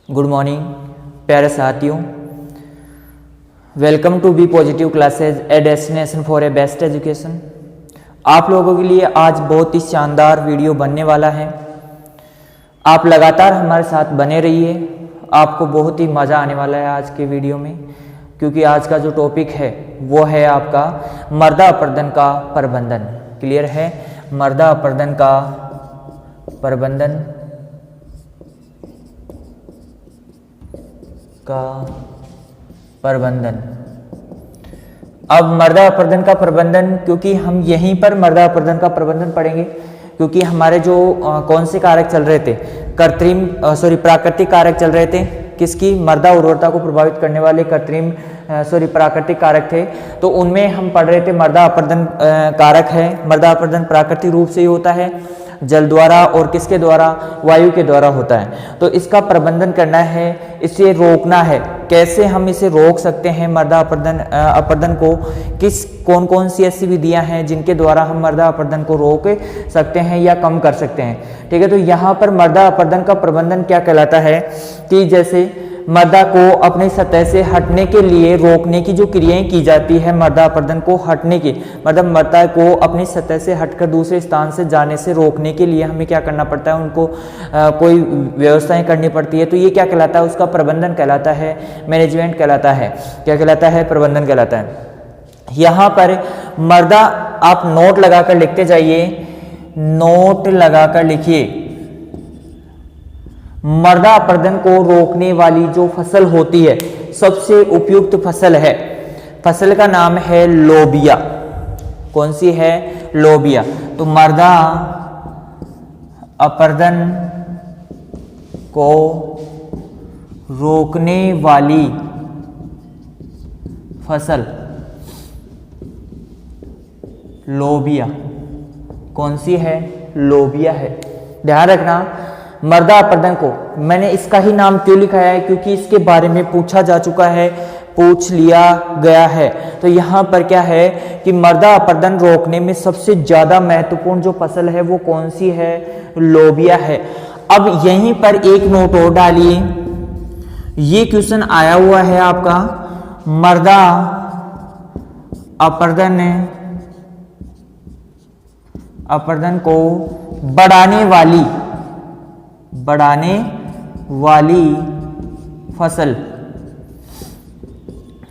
Good morning प्यारे साथियों, welcome to be positive classes a destination for a best education. आप लोगों के लिए आज बहुत ही शानदार वीडियो बनने वाला है। आप लगातार हमारे साथ बने रहिए, आपको बहुत ही मज़ा आने वाला है आज के वीडियो में, क्योंकि आज का जो टॉपिक है वो है आपका मर्दा अपर्दन का प्रबंधन। क्लियर है? मर्दा अपर्दन का प्रबंधन अब मर्दा अपर्दन का प्रबंधन, क्योंकि हम यहीं पर मर्दा अपर्दन का प्रबंधन पढ़ेंगे, क्योंकि हमारे जो कौन से कारक चल रहे थे, प्राकृतिक कारक चल रहे थे, किसकी? मर्दा उर्वरता को प्रभावित करने वाले प्राकृतिक कारक थे। तो उनमें हम पढ़ रहे थे मर्दा अपर्दन कारक है। मर्दा अपर्दन प्राकृतिक रूप से ही होता है, जल द्वारा, और किसके द्वारा? वायु के द्वारा होता है। तो इसका प्रबंधन करना है, इसे रोकना है। कैसे हम इसे रोक सकते हैं? मर्दा अपर्दन को कौन कौन सी ऐसी विधियां हैं जिनके द्वारा हम मर्दा अपर्दन को रोक सकते हैं या कम कर सकते हैं? ठीक है, तो यहाँ पर मर्दा अपर्दन का प्रबंधन क्या कहलाता है कि जैसे मर्दा को अपनी सतह से हटने के लिए रोकने की जो क्रियाएं की जाती है, मर्दा अपर्दन को हटने की, मतलब मर्दा को अपनी सतह से हटकर दूसरे स्थान से जाने से रोकने के लिए हमें क्या करना पड़ता है? उनको कोई व्यवस्थाएं करनी पड़ती है। तो ये क्या कहलाता है? उसका प्रबंधन कहलाता है, मैनेजमेंट कहलाता है। क्या कहलाता है? प्रबंधन कहलाता है। यहाँ पर मर्दा, आप नोट लगाकर लिखते जाइए, नोट लगाकर लिखिए। मर्दा अपर्दन को रोकने वाली जो फसल होती है, सबसे उपयुक्त फसल है, फसल का नाम है लोबिया। कौन सी है? लोबिया। तो मर्दा अपर्दन को रोकने वाली फसल लोबिया। कौन सी है? लोबिया है। ध्यान रखना, मर्दा अपर्दन को मैंने इसका ही नाम क्यों लिखा है? क्योंकि इसके बारे में पूछा जा चुका है, पूछ लिया गया है। तो यहाँ पर क्या है कि मर्दा अपर्दन रोकने में सबसे ज्यादा महत्वपूर्ण जो फसल है वो कौन सी है? लोबिया है। अब यहीं पर एक नोट और डालिए, ये क्वेश्चन आया हुआ है आपका, मर्दा अपर्दन को बढ़ाने वाली फसल।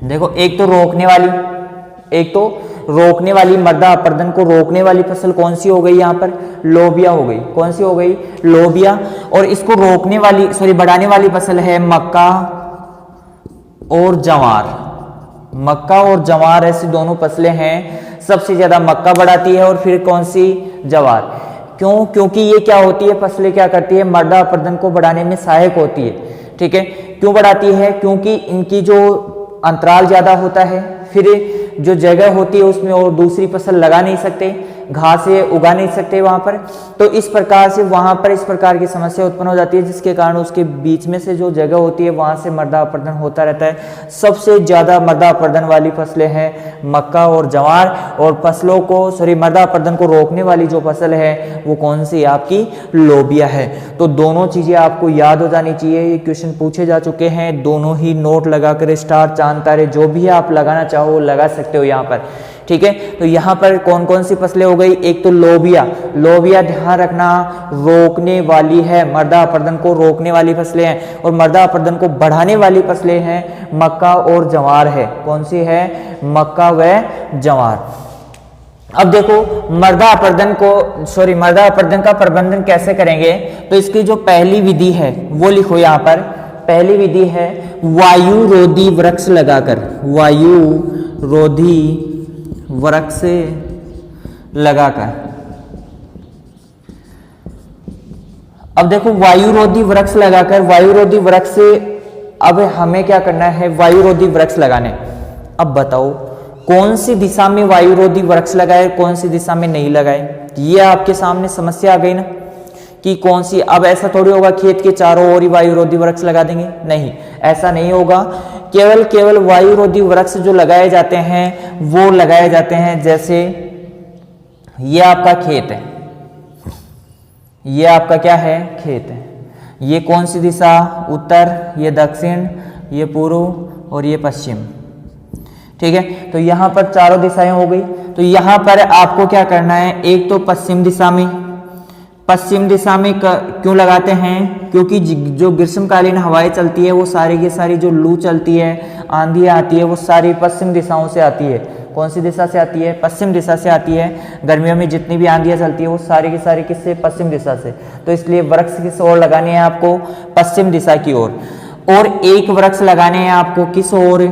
देखो, एक तो रोकने वाली, मर्दा अपर्दन को रोकने वाली फसल कौन सी हो गई? यहाँ पर लोबिया हो गई। कौन सी हो गई? लोबिया। और इसको बढ़ाने वाली फसल है मक्का और जवार। मक्का और जवार ऐसी दोनों फसलें हैं। सबसे ज्यादा मक्का बढ़ाती है और फिर कौन सी? जवार। क्यों? क्योंकि ये क्या होती है? फसलें क्या करती है? मर्दा अपर्दन को बढ़ाने में सहायक होती है। ठीक है, क्यों बढ़ाती है? क्योंकि इनकी जो अंतराल ज्यादा होता है, फिर जो जगह होती है उसमें और दूसरी फसल लगा नहीं सकते, घासें उगा नहीं सकते वहां पर। तो इस प्रकार से वहां पर इस प्रकार की समस्या उत्पन्न हो जाती है, जिसके कारण उसके बीच में से जो जगह होती है वहां से मर्दा अपर्दन होता रहता है। सबसे ज्यादा मर्दा अपर्दन वाली फसलें हैं मक्का और जवार, और फसलों को मर्दा अपर्दन को रोकने वाली जो फसल है वो कौन सी? आपकी लोबिया है। तो दोनों चीजें आपको याद हो जानी चाहिए। ये क्वेश्चन पूछे जा चुके हैं, दोनों ही नोट लगाकर स्टार, चांद, तारे जो भी आप लगाना चाहो लगा सकते हो यहाँ पर। ठीक है, तो यहाँ पर कौन कौन सी फसलें हो गई? एक तो लोबिया। ध्यान रखना, रोकने वाली है, मर्दा अपर्दन को रोकने वाली फसलें हैं। और मर्दा अपर्दन को बढ़ाने वाली फसलें हैं मक्का और जवार है। कौन सी है? मक्का व जवार। अब देखो, मर्दा अपर्दन का प्रबंधन कैसे करेंगे? तो इसकी जो पहली विधि है वो लिखो यहाँ पर। पहली विधि है वायु रोधी वृक्ष लगाकर। वृक्ष लगाकर। अब देखो, वायु रोधी वृक्ष से अब हमें क्या करना है? वायु रोधी वृक्ष लगाने। अब बताओ कौन सी दिशा में वायु रोधी वृक्ष लगाए, कौन सी दिशा में नहीं लगाए? ये आपके सामने समस्या आ गई ना कि कौन सी। अब ऐसा थोड़ी होगा खेत के चारों ओर ही वायु रोधी वृक्ष लगा देंगे, नहीं, ऐसा नहीं होगा। केवल वायु रोधी वृक्ष जो लगाए जाते हैं वो लगाए जाते हैं, जैसे ये आपका खेत है, ये आपका क्या है, खेत है। ये कौन सी दिशा, उत्तर, ये दक्षिण, ये पूर्व और ये पश्चिम। ठीक है, तो यहाँ पर चारों दिशाएं हो गई। तो यहाँ पर आपको क्या करना है, एक तो पश्चिम दिशा में, पश्चिम दिशा में क्यों लगाते हैं, क्योंकि जो ग्रीष्मकालीन हवाएं चलती है वो सारी की सारी, जो लू चलती है, आंधी आती है, वो सारी पश्चिम दिशाओं से आती है। कौन सी दिशा से आती है, पश्चिम दिशा से आती है। गर्मियों में जितनी भी आंधियां चलती है वो सारी की सारी किससे, पश्चिम दिशा से। तो इसलिए वृक्ष किस ओर लगाने हैं आपको, पश्चिम दिशा की ओर। और एक वृक्ष लगाने हैं आपको किस ओर,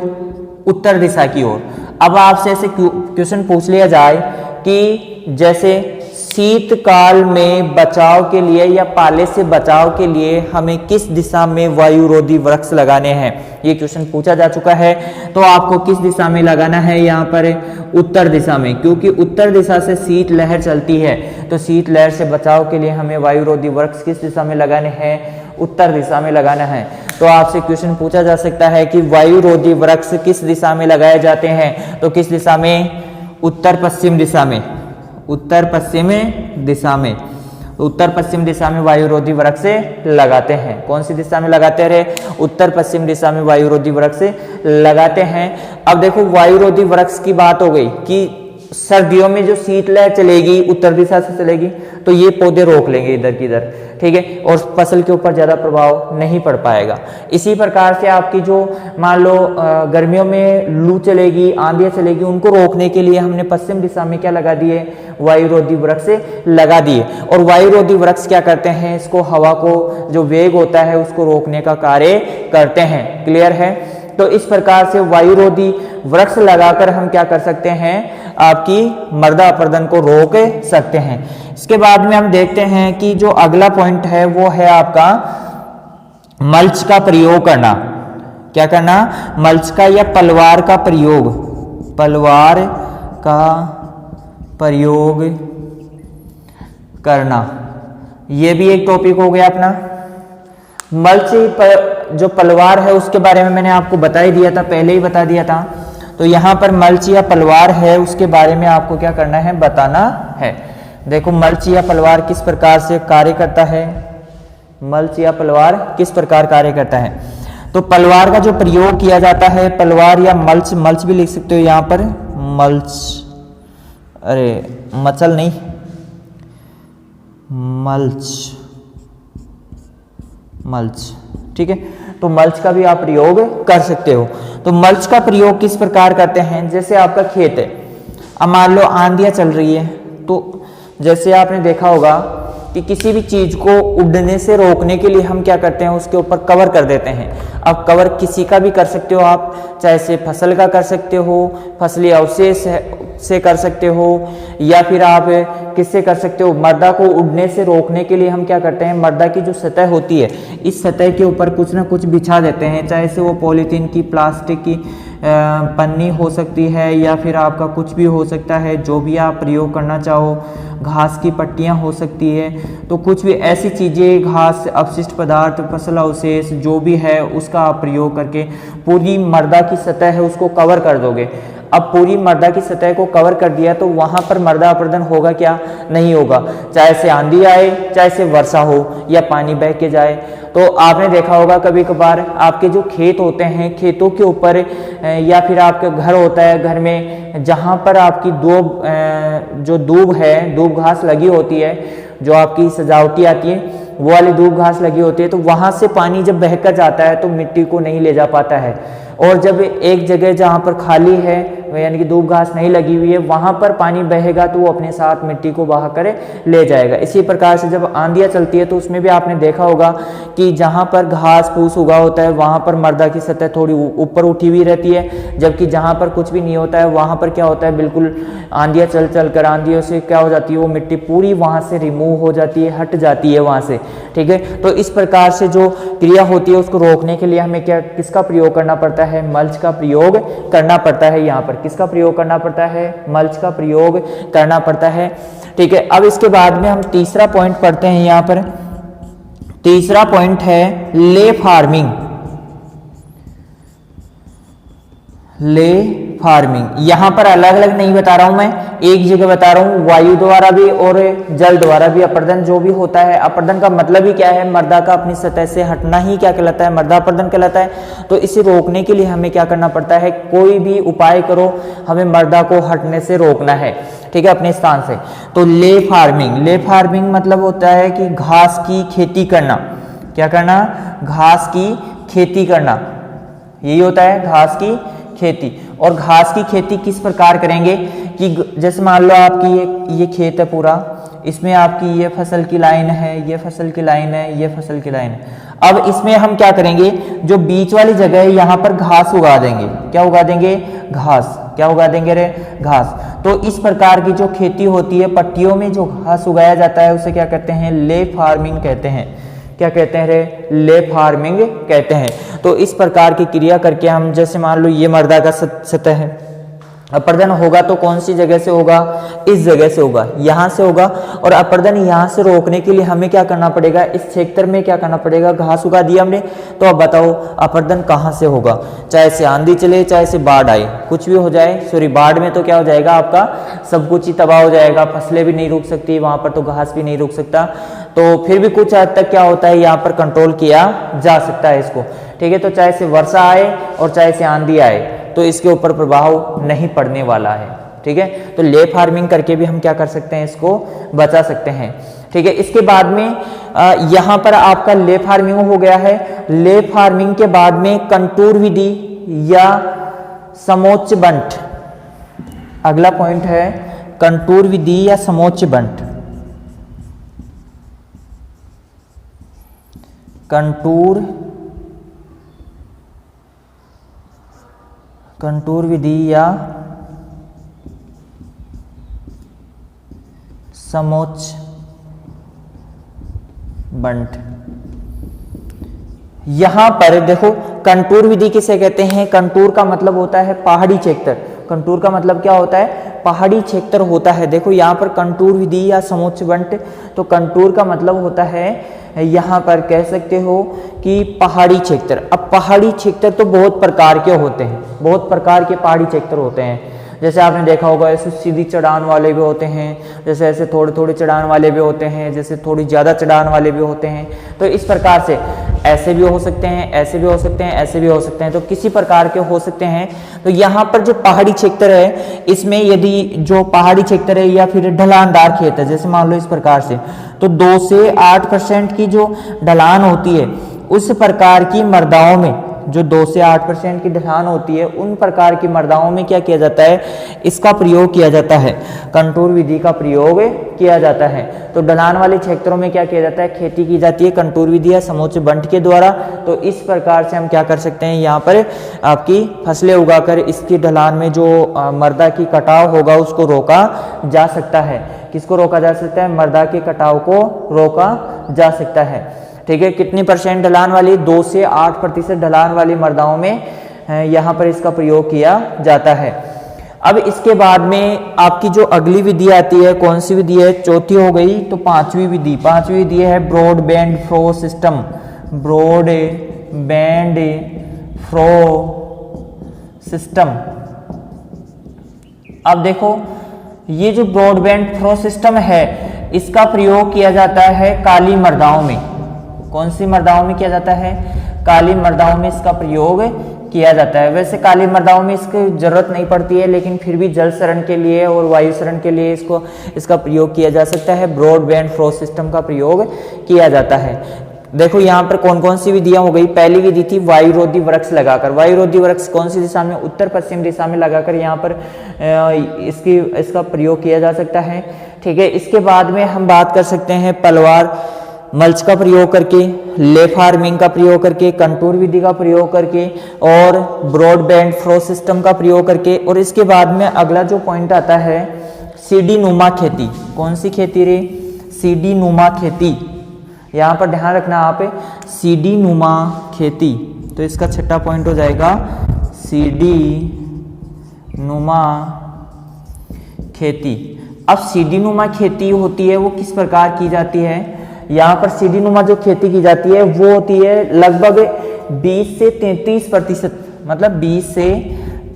उत्तर दिशा की ओर। अब आपसे ऐसे क्वेश्चन पूछ लिया जाए कि जैसे शीतकाल में बचाव के लिए या पाले से बचाव के लिए हमें किस दिशा में वायुरोधी वृक्ष लगाने हैं, ये क्वेश्चन पूछा जा चुका है। तो आपको किस दिशा में लगाना है, यहाँ पर उत्तर दिशा में, क्योंकि उत्तर दिशा से शीत लहर चलती है। तो शीत लहर से बचाव के लिए हमें वायुरोधी वृक्ष किस दिशा में लगाने हैं, उत्तर दिशा में लगाना है। तो आपसे क्वेश्चन पूछा जा सकता है कि वायुरोधी वृक्ष किस दिशा में लगाए जाते हैं, तो किस दिशा में, उत्तर पश्चिम दिशा में, उत्तर पश्चिम दिशा में। उत्तर पश्चिम दिशा में वायुरोधी वृक्ष से लगाते हैं। कौन सी दिशा में लगाते रहे, उत्तर पश्चिम दिशा में वायुरोधी वृक्ष से लगाते हैं। अब देखो वायुरोधी वृक्ष की बात हो गई कि सर्दियों में जो शीतलहर चलेगी उत्तर दिशा से चलेगी, तो ये पौधे रोक लेंगे इधर की इधर, ठीक है, और फसल के ऊपर ज्यादा प्रभाव नहीं पड़ पाएगा। इसी प्रकार से आपकी जो मान लो गर्मियों में लू चलेगी, आंधियां चलेगी, उनको रोकने के लिए हमने पश्चिम दिशा में क्या लगा दिए, वायुरोधी वृक्ष लगा दिए। और वायुरोधी वृक्ष क्या करते हैं, इसको हवा को जो वेग होता है उसको रोकने का कार्य करते हैं। क्लियर है। तो इस प्रकार से वायुरोधी वृक्ष लगाकर हम क्या कर सकते हैं, आपकी मृदा अपरदन को रोक सकते हैं। इसके बाद में हम देखते हैं कि जो अगला पॉइंट है वो है आपका मल्च का प्रयोग करना। क्या करना, मल्च का या पलवार का प्रयोग, पलवार का प्रयोग करना, ये भी एक टॉपिक हो गया अपना। मल्च जो पलवार है उसके बारे में मैंने आपको बता ही दिया था, पहले ही बता दिया था। तो यहाँ पर मल्च या पलवार है, उसके बारे में आपको क्या करना है, बताना है। देखो मल्च या पलवार किस प्रकार से कार्य करता है, मल्च या पलवार किस प्रकार कार्य करता है। तो पलवार का जो प्रयोग किया जाता है, पलवार या मल्च, मल्च भी लिख सकते हो यहाँ पर, मल्च, अरे मचल नहीं, मल्च, मल्च, ठीक है। तो मल्च का भी आप प्रयोग कर सकते हो। तो मल्च का प्रयोग किस प्रकार करते हैं, जैसे आपका खेत है, अब मान लो आंधियां चल रही है, तो जैसे आपने देखा होगा कि किसी भी चीज को उड़ने से रोकने के लिए हम क्या करते हैं, उसके ऊपर कवर कर देते हैं। अब कवर किसी का भी कर सकते हो आप, चाहे से फसल का कर सकते हो, फसली अवशेष से कर सकते हो, या फिर आप किससे कर सकते हो, मर्दा को उड़ने से रोकने के लिए हम क्या करते हैं, मर्दा की जो सतह होती है, इस सतह के ऊपर कुछ ना कुछ बिछा देते हैं, चाहे से वो पॉलीथीन की, प्लास्टिक की पन्नी हो सकती है, या फिर आपका कुछ भी हो सकता है, जो भी आप प्रयोग करना चाहो, घास की पट्टियां हो सकती है। तो कुछ भी ऐसी चीज़ें, घास, अपशिष्ट पदार्थ, फसल अवशेष जो भी है, उसका आप प्रयोग करके पूरी मर्दा की सतह है उसको कवर कर दोगे। अब पूरी मर्दा की सतह को कवर कर दिया तो वहां पर मर्दा अपरदन होगा क्या, नहीं होगा, चाहे से आंधी आए, चाहे से वर्षा हो, या पानी बह के जाए। तो आपने देखा होगा कभी कभार आपके जो खेत होते हैं, खेतों के ऊपर, या फिर आपका घर होता है, घर में जहां पर आपकी जो दूब है, दूब घास लगी होती है, जो आपकी सजावटी आती है, वो वाली दूब घास लगी होती है, तो वहां से पानी जब बहकर जाता है तो मिट्टी को नहीं ले जा पाता है। और जब एक जगह जहां पर खाली है, यानी कि दूब घास नहीं लगी हुई है, वहां पर पानी बहेगा तो वो अपने साथ मिट्टी को बहा कर ले जाएगा। इसी प्रकार से जब आंधियां चलती है तो उसमें भी आपने देखा होगा कि जहां पर घास फूस उगा होता है वहां पर मर्दा की सतह थोड़ी ऊपर उठी हुई रहती है, जबकि जहां पर कुछ भी नहीं होता है वहां पर क्या होता है, बिल्कुल आंधियां चल चल कर आंधियों से क्या हो जाती है, वो मिट्टी पूरी वहां से रिमूव हो जाती है, हट जाती है वहां से, ठीक है। तो इस प्रकार से जो क्रिया होती है उसको रोकने के लिए हमें क्या, किसका प्रयोग करना पड़ता है, मल्च का प्रयोग करना पड़ता है। यहाँ पर किसका प्रयोग करना पड़ता है, मल्च का प्रयोग करना पड़ता है, ठीक है। अब इसके बाद में हम तीसरा पॉइंट पढ़ते हैं। यहाँ पर तीसरा पॉइंट है ले फार्मिंग, ले फार्मिंग। यहाँ पर अलग अलग नहीं बता रहा हूँ मैं, एक जगह बता रहा हूँ, वायु द्वारा भी और जल द्वारा भी अपर्दन जो भी होता है। अपर्दन का मतलब ही क्या है, मर्दा का अपनी सतह से हटना ही क्या कहलाता है, मर्दा अपर्दन कहलाता है। तो इसे रोकने के लिए हमें क्या करना पड़ता है, कोई भी उपाय करो, हमें मर्दा को हटने से रोकना है, ठीक है, अपने स्थान से। तो ले फार्मिंग, ले फार्मिंग मतलब होता है कि घास की खेती करना। क्या करना, घास की खेती करना, यही होता है घास की खेती। और घास की खेती किस प्रकार करेंगे कि जैसे मान लो आपकी ये खेत है पूरा, इसमें आपकी ये फसल की लाइन है, ये फसल की लाइन है, ये फसल की लाइन है। अब इसमें हम क्या करेंगे, जो बीच वाली जगह है यहाँ पर घास उगा देंगे। क्या उगा देंगे, घास। क्या उगा देंगे रे, घास। तो इस प्रकार की जो खेती होती है, पट्टियों में जो घास उगाया जाता है उसे क्या कहते हैं, ले फार्मिंग कहते हैं। क्या कहते हैं रे, ले फार्मिंग कहते हैं। तो इस प्रकार की क्रिया करके हम, जैसे मान लो ये मर्दा का सतह है, अपर्दन होगा तो कौन सी जगह से होगा, इस जगह से होगा, यहाँ से होगा। और अपर्दन यहाँ से रोकने के लिए हमें क्या करना पड़ेगा, इस क्षेत्र में क्या करना पड़ेगा, घास उगा दिया हमने। तो अब बताओ अपर्दन कहाँ से होगा, चाहे से आंधी चले, चाहे से बाढ़ आए, कुछ भी हो जाए। सॉरी, बाढ़ में तो क्या हो जाएगा, आपका सब कुछ ही तबाह हो जाएगा, फसलें भी नहीं रुक सकती वहां पर, तो घास भी नहीं रुक सकता। तो फिर भी कुछ हद तक क्या होता है, यहाँ पर कंट्रोल किया जा सकता है इसको, ठीक है। तो चाहे से वर्षा आए और चाहे से आंधी आए, तो इसके ऊपर प्रभाव नहीं पड़ने वाला है, ठीक है। तो ले फार्मिंग करके भी हम क्या कर सकते हैं, इसको बचा सकते हैं, ठीक है। इसके बाद में यहाँ पर आपका ले फार्मिंग हो गया है। ले फार्मिंग के बाद में कंटूर विधि या समोच्च बंट, अगला पॉइंट है कंटूर विधि या समोच्च बंट। कंटूर विधि या समोच्च बंट। यहां पर देखो, कंटूर विधि किसे कहते हैं, कंटूर का मतलब होता है पहाड़ी क्षेत्र। कंटूर का मतलब क्या होता है, पहाड़ी क्षेत्र होता है। देखो यहाँ पर कंटूर विधि या समोच्च बंट, तो कंटूर का मतलब होता है, यहाँ पर कह सकते हो कि पहाड़ी क्षेत्र। अब पहाड़ी क्षेत्र तो बहुत प्रकार के होते हैं, बहुत प्रकार के पहाड़ी क्षेत्र होते हैं। जैसे आपने देखा होगा, ऐसे सीधी चढ़ान वाले भी होते हैं, जैसे ऐसे थोड़े थोड़े चढ़ान वाले भी होते हैं, जैसे थोड़ी ज़्यादा चढ़ान वाले भी होते हैं। तो इस प्रकार से ऐसे भी हो सकते हैं, ऐसे भी हो सकते हैं, ऐसे भी हो सकते हैं, तो किसी प्रकार के हो सकते हैं। तो यहाँ पर जो पहाड़ी क्षेत्र है, इसमें यदि जो पहाड़ी क्षेत्र है या फिर ढलानदार खेत है, जैसे मान लो इस प्रकार से, तो 2 से 8% की जो ढलान होती है, उस प्रकार की मृदाओं में, जो 2 से 8% की ढलान होती है, उन प्रकार की मृदाओं में क्या किया जाता है, इसका प्रयोग किया जाता है, कंटूर विधि का प्रयोग किया जाता है। तो ढलान वाले क्षेत्रों में क्या किया जाता है, खेती की जाती है कंटूर विधि या समोच्च बंट के द्वारा। तो इस प्रकार से हम क्या कर सकते हैं, यहाँ पर आपकी फसलें उगाकर इसकी ढलान में जो मृदा की कटाव होगा उसको रोका जा सकता है। किसको रोका जा सकता है, मृदा के कटाव को रोका जा सकता है, ठीक है। कितनी % ढलान वाली, 2 से 8% ढलान वाली मृदाओं में यहाँ पर इसका प्रयोग किया जाता है। अब इसके बाद में आपकी जो अगली विधि आती है, कौन सी विधि है, चौथी हो गई। तो पांचवी विधि है broad band flow system. Broad band flow system. अब देखो, ये जो ब्रॉड बैंड फ्लो सिस्टम है, इसका प्रयोग किया जाता है काली मृदाओं में। कौन सी मृदाओं में किया जाता है, काली मृदाओं में इसका प्रयोग किया जाता है। वैसे काली मृदाओं में इसकी जरूरत नहीं पड़ती है, लेकिन फिर भी जल शरण के लिए और वायु शरण के लिए इसका प्रयोग किया जा सकता है। ब्रॉड बैंड फ्लो सिस्टम का प्रयोग किया जाता है। देखो यहाँ पर कौन कौन सी विधियां हो गई। पहली विधि थी वायुरोधी वृक्ष लगाकर। वायुरोधी वृक्ष कौन सी दिशा में, उत्तर पश्चिम दिशा में लगाकर यहाँ पर इसका प्रयोग किया जा सकता है, ठीक है। इसके बाद में हम बात कर सकते हैं पलवार मल्च का प्रयोग करके, ले फार्मिंग का प्रयोग करके, कंटूर विधि का प्रयोग करके और ब्रॉड बैंड फ्लो सिस्टम का प्रयोग करके। और इसके बाद में अगला जो पॉइंट आता है, सीडी नुमा खेती। कौन सी खेती रे, सीडी नुमा खेती। यहाँ पर ध्यान रखना आप, सीडी नुमा खेती। तो इसका छठा पॉइंट हो जाएगा सीडी नुमा खेती। अब सीडी नुमा खेती होती है वो किस प्रकार की जाती है, यहाँ पर सीडी नुमा जो खेती की जाती है वो होती है लगभग 20 से 33%, मतलब 20 से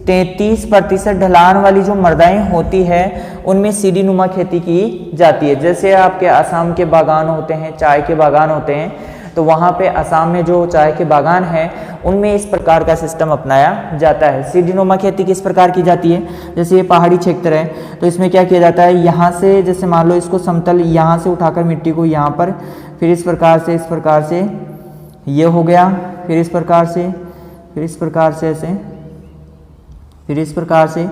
33% ढलान वाली जो मृदाएं होती है उनमें सीढ़ी नुमा खेती की जाती है। जैसे आपके असम के बागान होते हैं, चाय के बागान होते हैं, तो वहाँ पे असम में जो चाय के बागान हैं उनमें इस प्रकार का सिस्टम अपनाया जाता है। सीढ़ी नुमा खेती किस प्रकार की जाती है, जैसे ये पहाड़ी क्षेत्र है तो इसमें क्या किया जाता है, यहाँ से जैसे मान लो इसको समतल यहाँ से उठाकर मिट्टी को यहाँ पर, फिर इस प्रकार से ये हो गया, फिर इस प्रकार से, फिर इस प्रकार से ऐसे, फिर इस प्रकार से,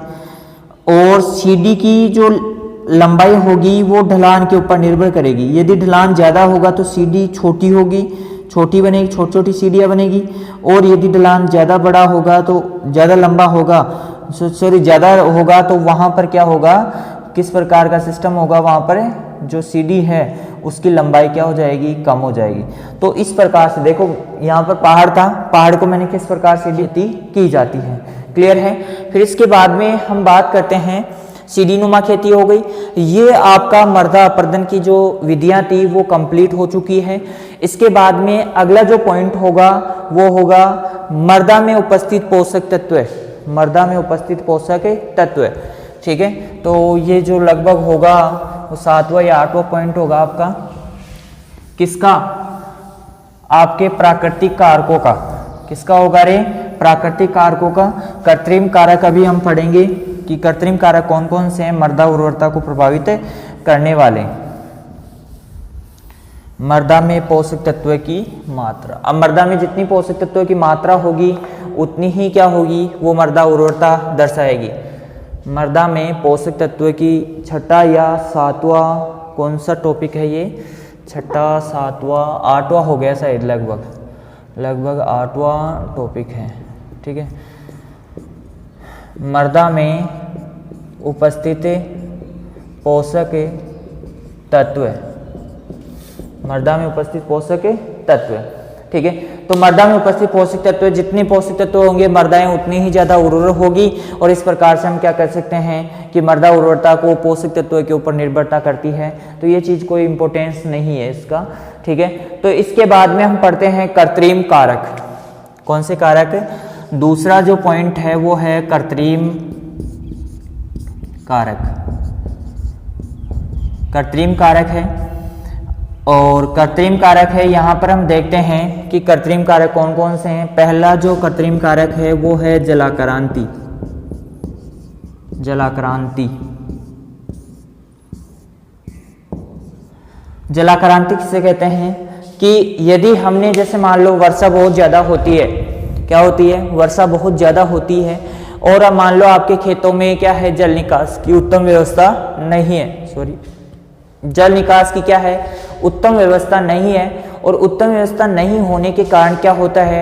और सीढ़ी की जो लंबाई होगी वो ढलान के ऊपर निर्भर करेगी। यदि ढलान ज़्यादा होगा तो सीढ़ी छोटी होगी, छोटी बनेगी, छोटी छोटी सीढ़ियाँ बनेगी, और यदि ढलान ज़्यादा बड़ा होगा तो ज़्यादा लंबा होगा, ज़्यादा होगा तो वहाँ पर क्या होगा, किस प्रकार का सिस्टम होगा, वहाँ पर जो सीढ़ी है उसकी लंबाई क्या हो जाएगी, कम हो जाएगी। तो इस प्रकार से देखो यहाँ पर पहाड़ था, पहाड़ को मैंने किस प्रकार से खेती की जाती है, क्लियर है। फिर इसके बाद में हम बात करते हैं सीढ़ी नुमा खेती हो गई। ये आपका मृदा अपर्दन की जो विधियां थी वो कंप्लीट हो चुकी है। इसके बाद में अगला जो पॉइंट होगा वो होगा मृदा में उपस्थित पोषक तत्व, मृदा में उपस्थित पोषक तत्व, ठीक है। तो ये जो लगभग होगा वो 7वां या 8वां पॉइंट होगा आपका, किसका, आपके प्राकृतिक कारकों का। किसका होगा रे, प्राकृतिक कारकों का। कृत्रिम कारक अभी हम पढ़ेंगे कि कृत्रिम कारक कौन कौन से हैं मृदा उर्वरता को प्रभावित करने वाले। मृदा में पोषक तत्व की मात्रा, अब मृदा में जितनी पोषक तत्वों की मात्रा होगी उतनी ही क्या होगी, वो मृदा उर्वरता दर्शाएगी। मृदा में पोषक तत्व की 6ठा या 7वां कौन सा टॉपिक है ये, 6ठा 7वां 8वां हो गया शायद, लगभग 8वां टॉपिक है, ठीक है। मृदा में उपस्थित पोषक तत्व, मृदा में उपस्थित पोषक तत्व, ठीक है। तो मृदा में उपस्थित पोषक तत्व, जितने पोषक तत्व होंगे मृदाएं उतनी ही ज़्यादा उर्वर होगी, और इस प्रकार से हम क्या कर सकते हैं कि मृदा उर्वरता को पोषक तत्वों के ऊपर निर्भरता करती है। तो ये चीज़ कोई इंपॉर्टेंस नहीं है इसका, ठीक है। तो इसके बाद में हम पढ़ते हैं कृत्रिम कारक। कौन से कारक, दूसरा जो पॉइंट है वो है कृत्रिम कारक। कृत्रिम कारक है, और कृत्रिम कारक है यहाँ पर हम देखते हैं कि कृत्रिम कारक कौन कौन से हैं। पहला जो कृत्रिम कारक है वो है जलाक्रांति। जलाक्रांति, जलाक्रांति किसे कहते हैं कि यदि हमने जैसे मान लो वर्षा बहुत ज़्यादा होती है, क्या होती है, वर्षा बहुत ज़्यादा होती है, और अब मान लो आपके खेतों में क्या है, जल निकास की उत्तम व्यवस्था नहीं है, जल निकास की क्या है, उत्तम व्यवस्था नहीं है। और उत्तम व्यवस्था नहीं होने के कारण क्या होता है,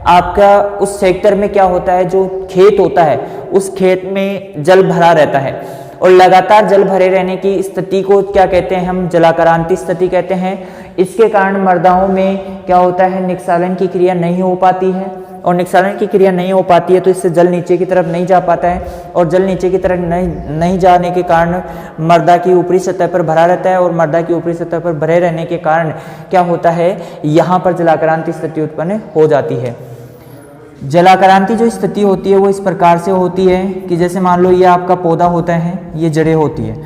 आपका उस सेक्टर में क्या होता है, जो खेत होता है उस खेत में जल भरा रहता है, और लगातार जल भरे रहने की स्थिति को क्या कहते हैं, हम जलाक्रांति स्थिति कहते हैं। इसके कारण मृदाओं में क्या होता है, निस्सालन की क्रिया नहीं हो पाती है, और निस्सालन की क्रिया नहीं हो पाती है तो इससे जल नीचे की तरफ नहीं जा पाता है, और जल नीचे की तरफ नहीं जाने के कारण मृदा की ऊपरी सतह पर भरा रहता है, और मृदा की ऊपरी सतह पर भरे रहने के कारण क्या होता है, यहाँ पर जलाक्रांति स्थिति उत्पन्न हो जाती है। जलाक्रांति जो स्थिति होती है वो इस प्रकार से होती है कि जैसे मान लो ये आपका पौधा होता है, ये जड़ें होती है,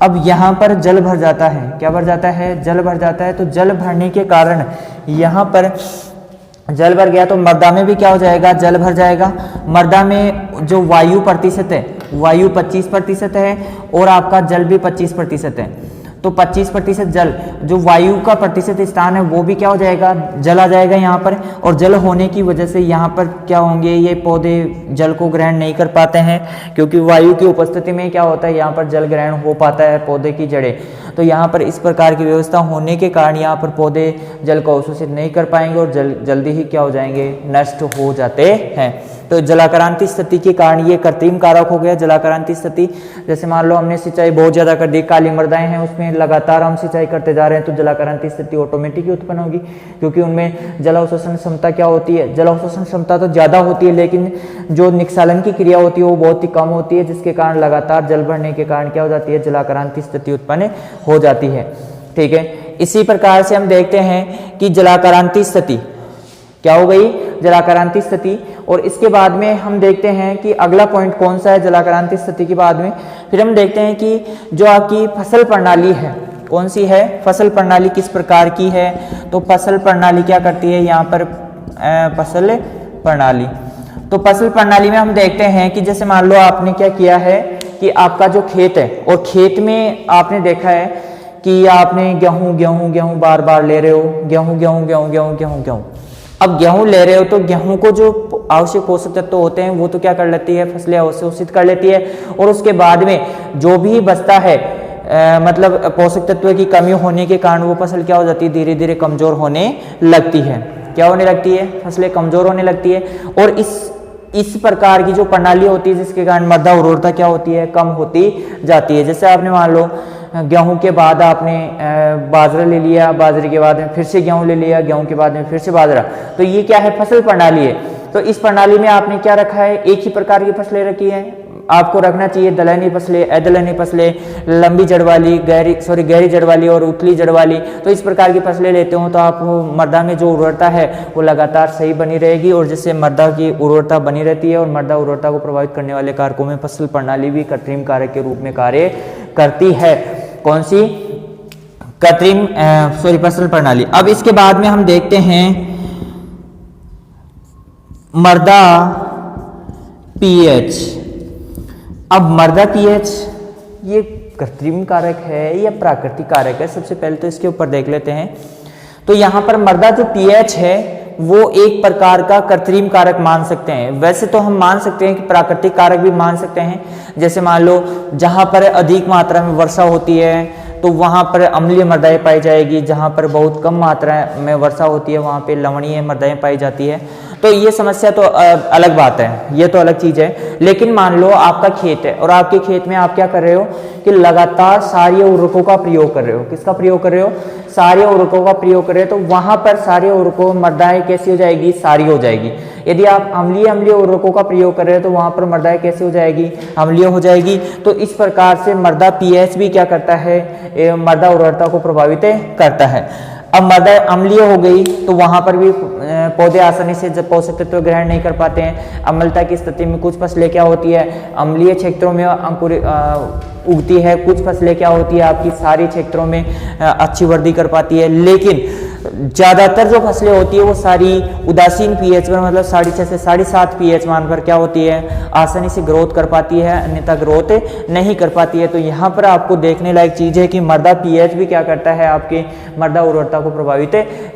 अब यहाँ पर जल भर जाता है, क्या भर जाता है, जल भर जाता है। तो जल भरने के कारण यहाँ पर जल भर गया तो मृदा में भी क्या हो जाएगा, जल भर जाएगा। मृदा में जो वायु प्रतिशत है, वायु 25% है, और आपका जल भी 25% है। तो 25% जल, जो वायु का प्रतिशत स्थान है वो भी क्या हो जाएगा, जल आ जाएगा यहाँ पर। और जल होने की वजह से यहाँ पर क्या होंगे, ये पौधे जल को ग्रहण नहीं कर पाते हैं, क्योंकि वायु की उपस्थिति में क्या होता है, यहाँ पर जल ग्रहण हो पाता है पौधे की जड़ें। तो यहाँ पर इस प्रकार की व्यवस्था होने के कारण यहाँ पर पौधे जल को अवशोषित नहीं कर पाएंगे, और जल्दी ही क्या हो जाएंगे, नष्ट हो जाते हैं। तो जलाक्रांति स्थिति के कारण ये कृत्रिम कारक हो गया जलाक्रांति स्थिति। जैसे मान लो हमने सिंचाई बहुत ज्यादा कर दी, काली मृदाएं हैं उसमें लगातार हम सिंचाई करते जा रहे हैं, तो जलाक्रांति स्थिति ऑटोमेटिक ही उत्पन्न होगी, क्योंकि उनमें जल अवशोषण क्षमता क्या होती है, जल अवशोषण क्षमता तो ज्यादा होती है, लेकिन जो निस्सालन की क्रिया होती है वो बहुत ही कम होती है, जिसके कारण लगातार जल भरने के कारण क्या हो जाती है, जलाक्रांति स्थिति उत्पन्न हो जाती है। ठीक है, इसी प्रकार से हम देखते हैं कि जलाक्रांति स्थिति क्या हो गई, जलाक्रांति स्थिति। और इसके बाद में हम देखते हैं कि अगला पॉइंट कौन सा है जलाक्रांति स्थिति के बाद में। फिर हम देखते हैं कि जो आपकी फसल प्रणाली है कौन सी है, फसल प्रणाली किस प्रकार की है। तो फसल प्रणाली क्या करती है यहाँ पर, फसल प्रणाली। तो फसल प्रणाली में हम देखते हैं कि जैसे मान लो आपने क्या किया है कि आपका जो खेत है और खेत में आपने देखा है कि आपने गेहूं गेहूं गेहूं बार बार ले रहे हो, गेहूं गेहूं गेहूं गेहूं गेहूं गेहूं। अब गेहूं ले रहे हो तो गेहूं को जो आवश्यक पोषक तत्व होते हैं वो तो क्या कर लेती है, फसलें अवशोषित कर लेती है। और उसके बाद में जो भी बचता है मतलब पोषक तत्व की कमी होने के कारण वो फसल क्या हो जाती है, धीरे धीरे कमजोर होने लगती है। क्या होने लगती है, फसलें कमजोर होने लगती है। और इस प्रकार की जो प्रणाली होती है जिसके कारण मृदा उर्वरता क्या होती है, कम होती जाती है। जैसे आपने मान लो गेहूं के बाद आपने बाजरा ले लिया, बाजरे के बाद में फिर से गेहूं ले लिया, गेहूं के बाद में फिर से बाजरा। तो ये क्या है, फसल प्रणाली है। तो इस प्रणाली में आपने क्या रखा है, एक ही प्रकार की फसलें रखी है। आपको रखना चाहिए दलहनी फसलें, अदलहनी फसलें, लंबी जड़ वाली, गहरी जड़ वाली और उथली जड़ वाली। तो इस प्रकार की फसलें लेते हो तो आप मृदा में जो उर्वरता है वो लगातार सही बनी रहेगी। और जिससे मृदा की उर्वरता बनी रहती है और मृदा उर्वरता को प्रभावित करने वाले कारकों में फसल प्रणाली भी कृत्रिम कारक के रूप में कार्य करती है। कौन सी, फसल प्रणाली। अब इसके बाद में हम देखते हैं मृदा पीएच। अब मृदा पीएच ये कृत्रिम कारक है या प्राकृतिक कारक है, सबसे पहले तो इसके ऊपर देख लेते हैं। तो यहाँ पर मृदा जो पीएच है वो एक प्रकार का कृत्रिम कारक मान सकते हैं। वैसे तो हम मान सकते हैं कि प्राकृतिक कारक भी मान सकते हैं। जैसे मान लो जहाँ पर अधिक मात्रा में वर्षा होती है तो वहाँ पर अम्लीय मृदाएं पाई जाएगी, जहाँ पर बहुत कम मात्रा में वर्षा होती है वहाँ पे लवणीय मृदाएं पाई जाती है। तो ये समस्या तो अलग बात है, ये तो अलग चीज है। लेकिन मान लो आपका खेत है और आपके खेत में आप क्या कर रहे हो कि लगातार क्षारीय उर्वरकों का प्रयोग कर रहे हो। किसका प्रयोग कर रहे हो, क्षारीय उर्वरकों का प्रयोग कर रहे हो। तो वहां पर क्षारीय उर्वरकों मृदाएं कैसी हो जाएगी, क्षारीय हो जाएगी। यदि आप अम्लीय उर्वरकों का प्रयोग कर रहे हो तो वहां पर मृदाएं कैसी हो जाएगी, अम्लीय हो जाएगी। तो इस प्रकार से मृदा पीएच भी क्या करता है, मृदा उर्वरता को प्रभावित करता है। अब मृदा अम्लीय हो गई तो वहां पर भी पौधे आसानी से जब पोषक तत्व ग्रहण नहीं कर पाते हैं। अम्लता की स्थिति में कुछ फसलें क्या होती है, अम्लीय क्षेत्रों में अंकुर उगती है, कुछ फसलें क्या होती है आपकी सारी क्षेत्रों में अच्छी वृद्धि कर पाती है। लेकिन ज्यादातर जो फसलें होती है वो सारी उदासीन पीएच पर, मतलब 6.5 से 7.5 पीएच मान पर क्या होती है, आसानी से ग्रोथ कर पाती है, अन्यथा ग्रोथ नहीं कर पाती है। तो यहाँ पर आपको देखने लायक चीज है कि मृदा पीएच भी क्या करता है, आपकी मृदा उर्वरता को प्रभावित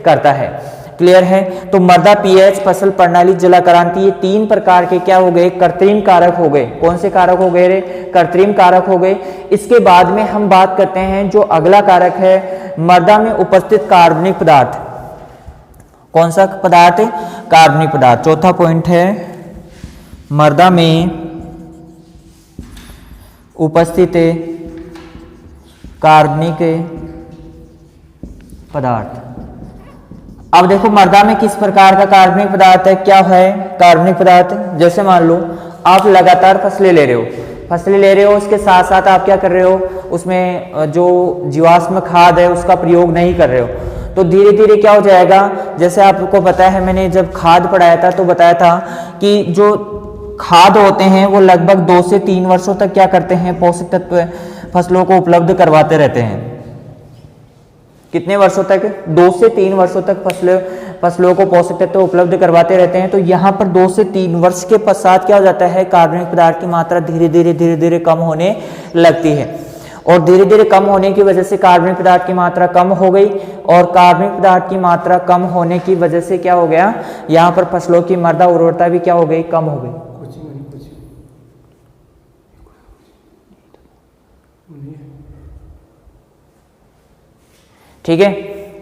करता है। क्लियर है। तो मृदा पीएच, फसल प्रणाली, जलाक्रांति, ये 3 प्रकार के क्या हो गए, कृत्रिम कारक हो गए। कौन से कारक हो गए रे, कृत्रिम कारक हो गए। इसके बाद में हम बात करते हैं जो अगला कारक है, मृदा में उपस्थित कार्बनिक पदार्थ। कौन सा पदार्थ, कार्बनिक पदार्थ। चौथा पॉइंट है मृदा में उपस्थित कार्बनिक पदार्थ। अब देखो मृदा में किस प्रकार का कार्बनिक पदार्थ है, क्या है कार्बनिक पदार्थ। जैसे मान लो आप लगातार फसलें ले रहे हो, उसके साथ साथ आप क्या कर रहे हो, उसमें जो जीवाश्म खाद है उसका प्रयोग नहीं कर रहे हो। तो धीरे धीरे क्या हो जाएगा, जैसे आपको पता है मैंने जब खाद पढ़ाया था तो बताया था कि जो खाद होते हैं वो लगभग 2 से 3 वर्षों तक क्या करते हैं, पोषक तत्व फसलों को उपलब्ध करवाते रहते हैं। कितने वर्षों तक, 2 से 3 वर्षों तक फसलों को पोषक तत्व उपलब्ध करवाते रहते हैं। तो यहाँ पर 2 से 3 वर्ष के पश्चात क्या हो जाता है, कार्बनिक पदार्थ की मात्रा धीरे धीरे कम होने लगती है। और धीरे धीरे कम होने की वजह से कार्बनिक पदार्थ की मात्रा कम हो गई। और कार्बनिक पदार्थ की मात्रा कम होने की वजह से क्या हो गया, यहाँ पर फसलों की मृदा उर्वरता भी क्या हो गई, कम हो गई। ठीक है।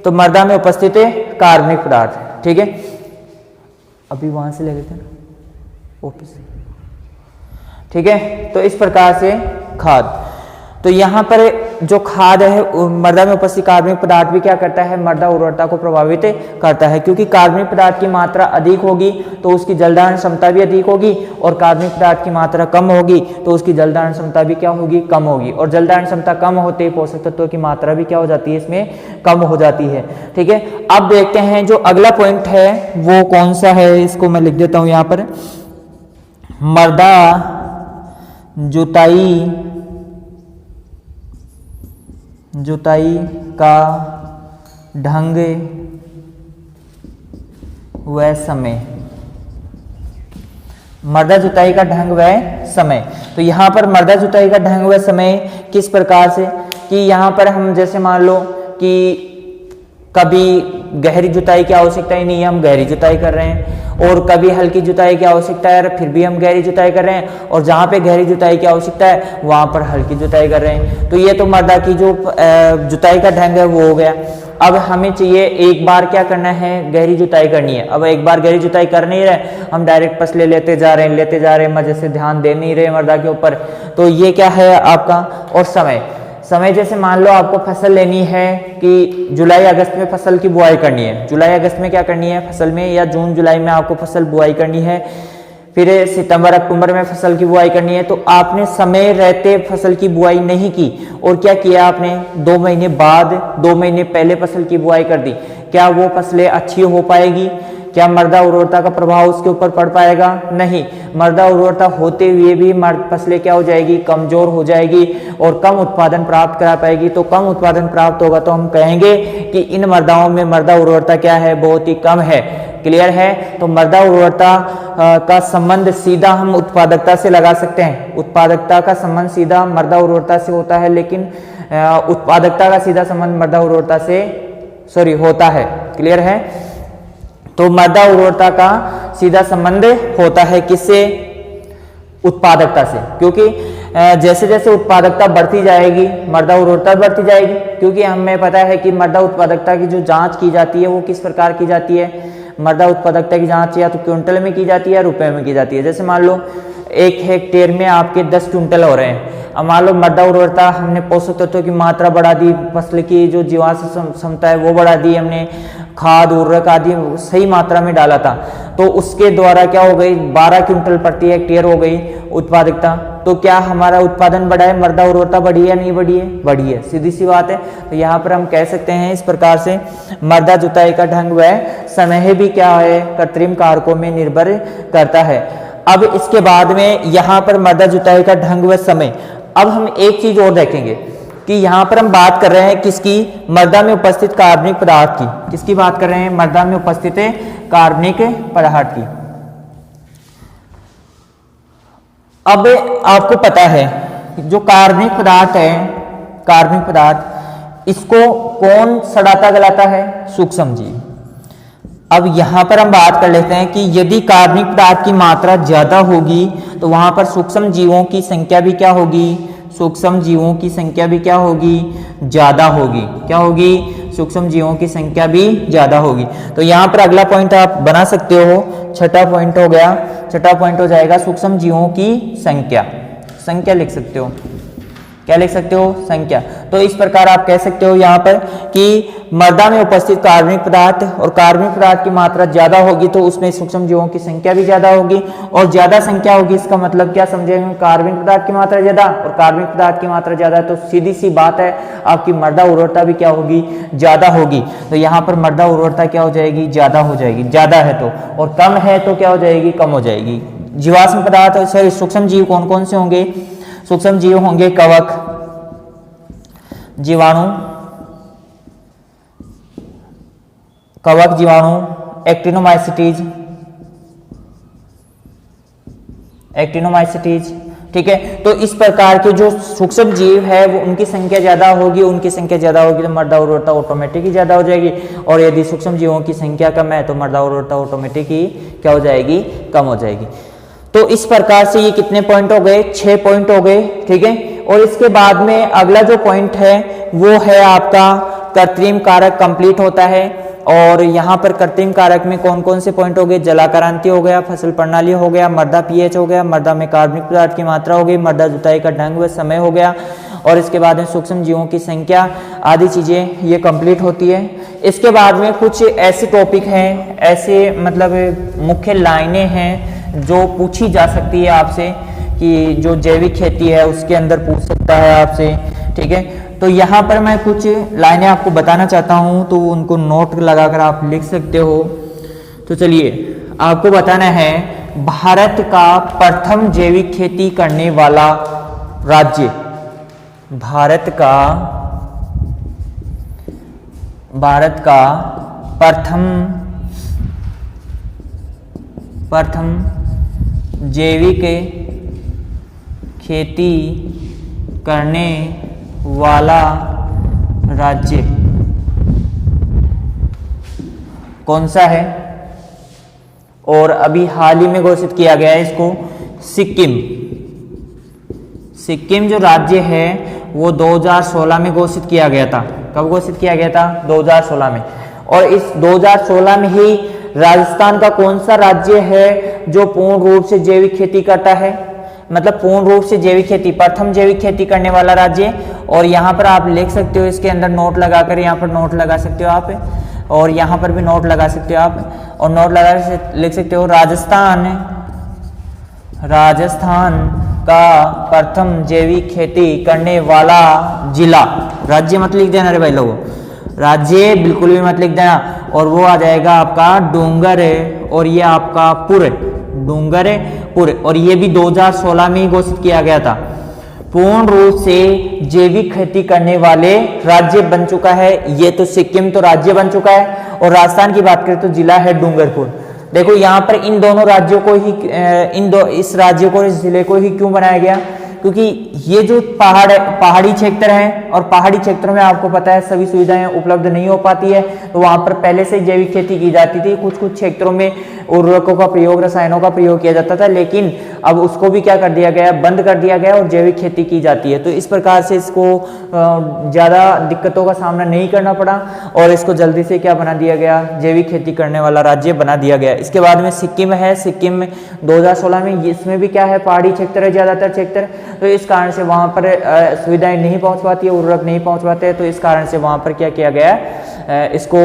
तो मृदा में उपस्थित है कार्बनिक पदार्थ। ठीक है, अभी वहां से ले लेते हैं वापस। ठीक है, तो इस प्रकार से खाद। तो यहां पर जो खाद है मृदा में उपस्थित कार्बनिक पदार्थ भी क्या करता है, मृदा उर्वरता को प्रभावित करता है, क्योंकि कार्बनिक पदार्थ की मात्रा अधिक होगी तो उसकी जल धारण क्षमता भी अधिक होगी, और कार्बनिक पदार्थ की मात्रा कम होगी तो उसकी जल धारण क्षमता भी क्या होगी, कम होगी, और जल धारण क्षमता कम होते ही पोषक तत्वों की मात्रा भी क्या हो जाती है, इसमें कम हो जाती है। ठीक है, अब देखते हैं जो अगला पॉइंट है वो कौन सा है, इसको मैं लिख देता हूं यहां पर। मृदा जुताई का ढंग व समय। मृदा जुताई का ढंग व समय, तो यहाँ पर मृदा जुताई का ढंग व समय किस प्रकार से, कि यहाँ पर हम जैसे मान लो कि कभी गहरी जुताई की आवश्यकता ही नहीं है, हम गहरी जुताई कर रहे हैं, और कभी हल्की जुताई की आवश्यकता है फिर भी हम गहरी जुताई कर रहे हैं, और जहाँ पे गहरी जुताई की आवश्यकता है वहाँ पर हल्की जुताई कर रहे हैं। तो ये तो मृदा की जो जुताई का ढंग है वो हो गया। अब हमें चाहिए एक बार क्या करना है, गहरी जुताई करनी है। अब एक बार गहरी जुताई कर नहीं रहे, हम डायरेक्ट फसलें लेते जा रहे हैं, मजे से ध्यान दे नहीं रहे मृदा के ऊपर। तो ये क्या है आपका, और समय जैसे मान लो आपको फसल लेनी है कि जुलाई अगस्त में फसल की बुआई करनी है, जुलाई अगस्त में क्या करनी है फसल में, या जून जुलाई में आपको फसल बुआई करनी है, फिर सितंबर अक्टूबर में फसल की बुआई करनी है। तो आपने समय रहते फसल की बुआई नहीं की, और क्या किया आपने 2 महीने बाद, 2 महीने पहले फसल की बुआई कर दी। क्या वो फसलें अच्छी हो पाएगी, क्या मृदा उर्वरता का प्रभाव उसके ऊपर पड़ पाएगा, नहीं। मृदा उर्वरता होते हुए भी फसलें क्या हो जाएगी, कमजोर हो जाएगी और कम उत्पादन प्राप्त करा पाएगी। तो कम उत्पादन प्राप्त होगा तो हम कहेंगे कि इन मृदाओं में मृदा उर्वरता क्या है, बहुत ही कम है। क्लियर है, तो मृदा उर्वरता का संबंध सीधा हम उत्पादकता से लगा सकते हैं। उत्पादकता का संबंध सीधा मृदा उर्वरता से होता है, लेकिन उत्पादकता का सीधा संबंध मृदा उर्वरता से होता है। क्लियर है, तो मृदा उर्वरता का सीधा संबंध होता है किससे, उत्पादकता से, क्योंकि जैसे जैसे उत्पादकता बढ़ती जाएगी मृदा उर्वरता बढ़ती जाएगी। क्योंकि हमें पता है कि मृदा उत्पादकता की जो जांच की जाती है वो किस प्रकार की जाती है, मृदा उत्पादकता की जांच या तो क्विंटल में की जाती है या रुपए में की जाती है। जैसे मान लो 1 हेक्टेयर में आपके 10 क्विंटल हो रहे हैं। अब मान लो मृदा उर्वरता हमने पोषक तत्वों की मात्रा बढ़ा दी, फसल की जो जीवाश्म क्षमता है वो बढ़ा दी, हमने खाद उर्वरक आदि सही मात्रा में डाला था, तो उसके द्वारा क्या हो गई 12 क्विंटल प्रति हेक्टेयर हो गई उत्पादकता। तो क्या हमारा उत्पादन बढ़ा है, मृदा उर्वरता बढ़ी है, नहीं बढ़ी है, बढ़ी है, सीधी सी बात है। तो यहाँ पर हम कह सकते हैं इस प्रकार से मृदा जुताई का ढंग व समय भी क्या है, कृत्रिम कारकों में निर्भर करता है। अब इसके बाद में यहाँ पर मृदा जुताई का ढंग व समय, अब हम एक चीज और देखेंगे कि यहाँ पर हम बात कर रहे हैं किसकी, मृदा में उपस्थित कार्बनिक पदार्थ की। किसकी बात कर रहे हैं, मृदा में उपस्थित कार्बनिक पदार्थ की। अब आपको पता है जो कार्बनिक पदार्थ है, कार्बनिक पदार्थ, इसको कौन सड़ाता गलाता है, सूक्ष्म जीव। अब यहां पर हम बात कर लेते हैं कि यदि कार्बनिक पदार्थ की मात्रा ज्यादा होगी तो वहां पर सूक्ष्म जीवों की संख्या भी क्या होगी, सूक्ष्म जीवों की संख्या भी क्या होगी, ज्यादा होगी। क्या होगी, सूक्ष्म जीवों की संख्या भी ज्यादा होगी। तो यहाँ पर अगला पॉइंट आप बना सकते हो, छठा पॉइंट हो गया, छठा पॉइंट हो जाएगा सूक्ष्म जीवों की संख्या। संख्या लिख सकते हो, क्या लिख सकते हो, संख्या। तो इस प्रकार आप कह सकते हो यहाँ पर कि मृदा में उपस्थित कार्बनिक पदार्थ, और कार्बनिक पदार्थ की मात्रा ज्यादा होगी तो उसमें सूक्ष्म जीवों की संख्या भी ज्यादा होगी, और ज्यादा संख्या होगी इसका मतलब क्या समझेंगे, कार्बनिक पदार्थ की मात्रा ज्यादा और कार्बनिक पदार्थ की मात्रा ज्यादा, तो सीधी सी बात है आपकी मृदा उर्वरता भी क्या होगी, ज्यादा होगी। तो यहाँ पर मृदा उर्वरता क्या हो जाएगी, ज्यादा हो जाएगी, ज्यादा है तो, और कम है तो क्या हो जाएगी, कम हो जाएगी। जीवाश्म पदार्थ सॉरी सूक्ष्म जीव कौन कौन से होंगे, सूक्ष्म जीव होंगे कवक, जीवाणु, कवक जीवाणु, एक्टिनोमाइसिटीज, एक्टिनोमाइसिटीज। ठीक है, तो इस प्रकार के जो सूक्ष्म जीव है वो उनकी संख्या ज्यादा होगी, उनकी संख्या ज्यादा होगी तो मृदा उर्वरता ऑटोमेटिक ही ज्यादा हो जाएगी, और यदि सूक्ष्म जीवों की संख्या कम है तो मृदा उर्वरता ऑटोमेटिक ही क्या हो जाएगी, कम हो जाएगी। तो इस प्रकार से ये कितने पॉइंट हो गए, 6 पॉइंट हो गए। ठीक है, और इसके बाद में अगला जो पॉइंट है वो है आपका कृत्रिम कारक कंप्लीट होता है। और यहाँ पर कृत्रिम कारक में कौन कौन से पॉइंट हो गए, जलाक्रांति हो गया, फसल प्रणाली हो गया, मृदा पीएच हो गया, मृदा में कार्बनिक पदार्थ की मात्रा हो गई, मृदा जुताई का ढंग व समय हो गया, और इसके बाद में सूक्ष्म जीवों की संख्या आदि चीज़ें ये कंप्लीट होती है। इसके बाद में कुछ ऐसे टॉपिक हैं, ऐसे मतलब मुख्य लाइनें हैं जो पूछी जा सकती है आपसे, कि जो जैविक खेती है उसके अंदर पूछ सकता है आपसे, ठीक है। तो यहाँ पर मैं कुछ लाइनें आपको बताना चाहता हूँ, तो उनको नोट लगाकर आप लिख सकते हो। तो चलिए आपको बताना है भारत का प्रथम जैविक खेती करने वाला राज्य, भारत का प्रथम जैविक खेती करने वाला राज्य कौन सा है? और अभी हाल ही में घोषित किया गया है इसको, सिक्किम जो राज्य है वो 2016 में घोषित किया गया था। कब घोषित किया गया था? 2016 में। और इस 2016 में ही राजस्थान का कौन सा राज्य है जो पूर्ण रूप से जैविक खेती करता है, मतलब पूर्ण रूप से जैविक खेती, प्रथम जैविक खेती करने वाला राज्य। और यहाँ पर आप लिख सकते हो, इसके अंदर नोट लगाकर यहाँ पर नोट लगा सकते हो आप, और यहाँ पर भी नोट लगा सकते हो आप, और नोट लगा लिख सकते हो राजस्थान का प्रथम जैविक खेती करने वाला जिला। राज्य मत लिख देना रे भाई लोगों, राज्य बिल्कुल भी मत लिख देना। और वो आ जाएगा आपका डूंगर, और ये आपका डूंगर, और ये भी 2016 में ही घोषित किया गया था। पूर्ण रूप से जैविक खेती करने वाले राज्य बन चुका है ये। तो सिक्किम तो राज्य बन चुका है, और राजस्थान की बात करें तो जिला है डूंगरपुर। देखो यहाँ पर इन दोनों राज्यों को ही, इस राज्य को, इस जिले को ही क्यों बनाया गया? क्योंकि ये जो पहाड़ी क्षेत्र हैं, और पहाड़ी क्षेत्रों में आपको पता है सभी सुविधाएं उपलब्ध नहीं हो पाती है, तो वहां पर पहले से जैविक खेती की जाती थी। कुछ कुछ क्षेत्रों में उर्वरकों का प्रयोग, रसायनों का प्रयोग किया जाता था, लेकिन अब उसको भी क्या कर दिया गया, बंद कर दिया गया, और जैविक खेती की जाती है। तो इस प्रकार से इसको ज़्यादा दिक्कतों का सामना नहीं करना पड़ा, और इसको जल्दी से क्या बना दिया गया, जैविक खेती करने वाला राज्य बना दिया गया। इसके बाद में सिक्किम है, सिक्किम 2016 में, इसमें भी क्या है, पहाड़ी क्षेत्र है ज़्यादातर क्षेत्र, तो इस कारण से वहाँ पर सुविधाएं नहीं पहुँच पाती है, उर्वरक नहीं पहुँच पाते हैं, तो इस कारण से वहाँ पर क्या किया गया, इसको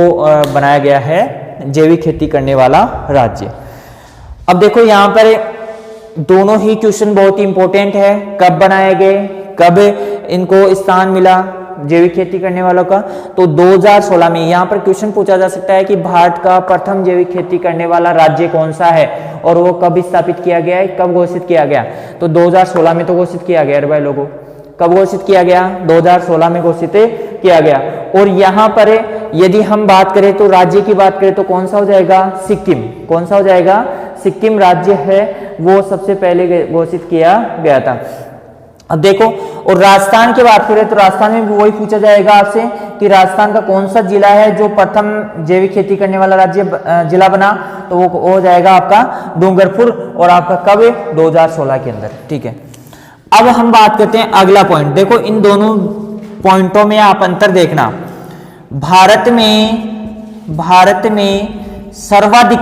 बनाया गया है जैविक खेती करने वाला राज्य। अब देखो यहाँ पर दोनों ही क्वेश्चन बहुत ही इंपॉर्टेंट है, कब बनाए गए, कब इनको स्थान मिला जैविक खेती करने वालों का, तो 2016 में। यहाँ पर क्वेश्चन पूछा जा सकता है कि भारत का प्रथम जैविक खेती करने वाला राज्य कौन सा है, और वो कब स्थापित किया गया है, कब घोषित किया गया? तो 2016 में तो घोषित किया गया भाई लोगों। कब घोषित किया गया? 2016 में घोषित किया गया। और यहाँ पर यदि हम बात करें तो राज्य की बात करें तो कौन सा हो जाएगा? सिक्किम। कौन सा हो जाएगा? सिक्किम राज्य है, वो सबसे पहले घोषित किया गया था। अब देखो, और राजस्थान की बात करें तो राजस्थान में भी वही पूछा जाएगा आपसे कि राजस्थान का कौन सा जिला है जो प्रथम जैविक खेती करने वाला राज्य जिला बना, तो वो हो जाएगा आपका डूंगरपुर, और आपका कब? 2016 के अंदर, ठीक है। अब हम बात करते हैं अगला पॉइंट। देखो इन दोनों पॉइंटों में आप अंतर देखना। भारत में सर्वाधिक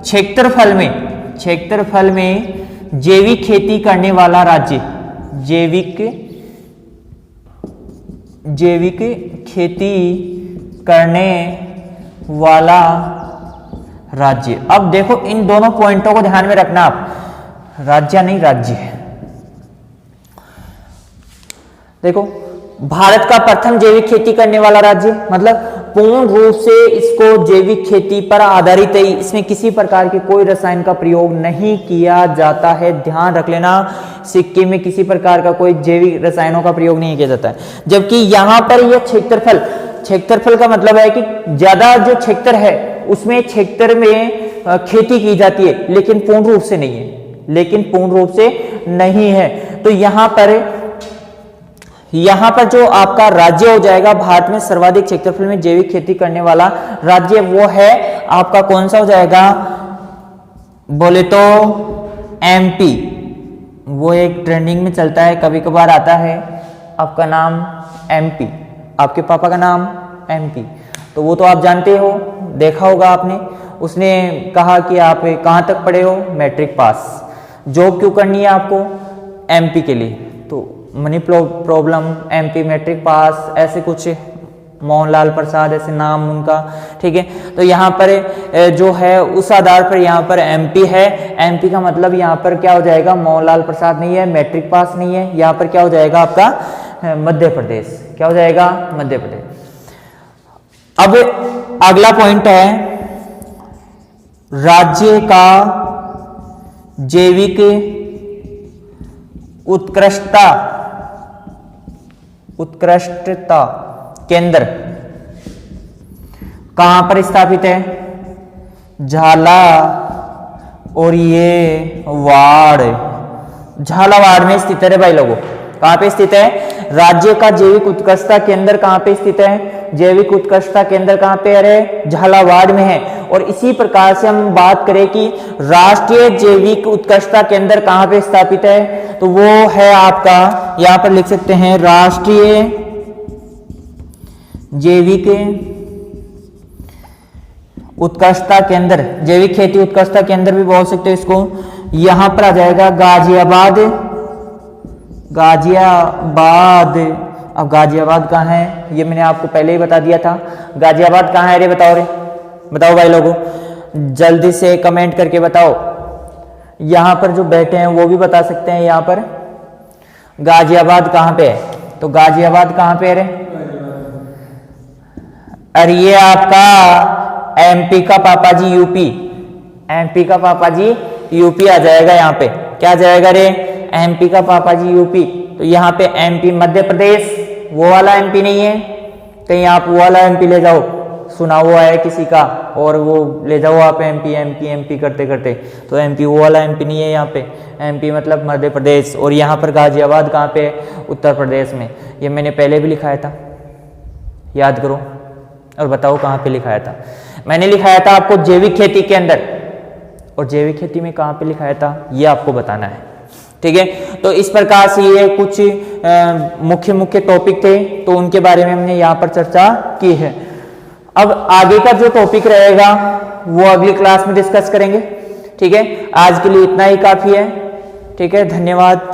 क्षेत्रफल में जैविक खेती करने वाला राज्य, जैविक खेती करने वाला राज्य। अब देखो इन दोनों पॉइंटों को ध्यान में रखना आप, राज्य नहीं राज्य है। देखो भारत का प्रथम जैविक खेती करने वाला राज्य, मतलब पूर्ण रूप से इसको जैविक खेती पर आधारित है, इसमें किसी प्रकार के कोई रसायन का प्रयोग नहीं किया जाता है। ध्यान रख लेना, सिक्किम में किसी प्रकार का कोई जैविक रसायनों का प्रयोग नहीं किया जाता है। जबकि यहाँ पर यह क्षेत्रफल का मतलब है कि ज्यादा जो क्षेत्र है उसमें क्षेत्र में खेती की जाती है, लेकिन पूर्ण रूप से नहीं है। तो यहाँ पर जो आपका राज्य हो जाएगा भारत में सर्वाधिक क्षेत्रफल में जैविक खेती करने वाला राज्य, वो है आपका कौन सा हो जाएगा? बोले तो एमपी। वो एक ट्रेंडिंग में चलता है, कभी कभार आता है आपका नाम एमपी, आपके पापा का नाम एमपी, तो वो तो आप जानते हो, देखा होगा आपने। उसने कहा कि आप कहाँ तक पढ़े हो? Matric pass. जॉब क्यों करनी है आपको? एमपी के लिए। Money problem, MP matric pass, ऐसे कुछ, मोहनलाल प्रसाद ऐसे नाम उनका, ठीक है। तो यहाँ पर जो है उस आधार पर यहाँ पर एमपी है, एमपी का मतलब यहाँ पर क्या हो जाएगा, मोहनलाल प्रसाद नहीं है, मैट्रिक पास नहीं है, यहाँ पर क्या हो जाएगा आपका मध्य प्रदेश, क्या हो जाएगा मध्य प्रदेश। अब अगला पॉइंट है राज्य का जैविक उत्कृष्टता केंद्र कहां पर स्थापित है, झाला और ये वाड़, झालावाड़ में स्थित है भाई लोगों। कहां पे स्थित है, राज्य का जैविक उत्कृष्टता केंद्र कहां पे स्थित है, जैविक उत्कृष्टता केंद्र कहां पे, अरे झालावाड़ में है। और इसी प्रकार से हम बात करें कि राष्ट्रीय जैविक उत्कृष्टता केंद्र कहां पे स्थापित है, तो वो है आपका, यहां पर लिख सकते हैं राष्ट्रीय जैविक उत्कृष्टता केंद्र, जैविक खेती उत्कृष्टता केंद्र भी बोल सकते हैं इसको। यहां पर आ जाएगा गाजियाबाद, गाजियाबाद। अब गाजियाबाद कहाँ है, ये मैंने आपको पहले ही बता दिया था। गाजियाबाद कहाँ है रे, बताओ रे, बताओ भाई लोगों, जल्दी से कमेंट करके बताओ। यहां पर जो बैठे हैं वो भी बता सकते हैं यहाँ पर गाजियाबाद कहाँ पे है। तो गाजियाबाद कहाँ पे है रे, अरे ये आपका एमपी का पापा जी यूपी, एमपी का पापा जी यूपी आ जाएगा यहाँ पे, क्या आ जाएगा रे, एमपी का पापा जी यूपी। तो यहाँ पे एमपी मध्य प्रदेश, वो वाला एमपी नहीं है, कहीं आप वो वाला एमपी ले जाओ, सुना हुआ है किसी का, और वो ले जाओ आप एमपी एमपी एमपी करते करते, तो एमपी वो वाला एमपी नहीं है यहाँ पे, एमपी मतलब मध्य प्रदेश। और यहाँ पर गाजियाबाद कहाँ पे, उत्तर प्रदेश में। ये मैंने पहले भी लिखाया था, याद करो और बताओ कहाँ पे लिखाया था। मैंने लिखाया था आपको जैविक खेती के अंदर, और जैविक खेती में कहाँ पे लिखाया था ये आपको बताना है, ठीक है। तो इस प्रकार से ये कुछ मुख्य मुख्य टॉपिक थे, तो उनके बारे में हमने यहाँ पर चर्चा की है। अब आगे का जो टॉपिक रहेगा वो अगली क्लास में डिस्कस करेंगे, ठीक है। आज के लिए इतना ही काफी है, ठीक है, धन्यवाद।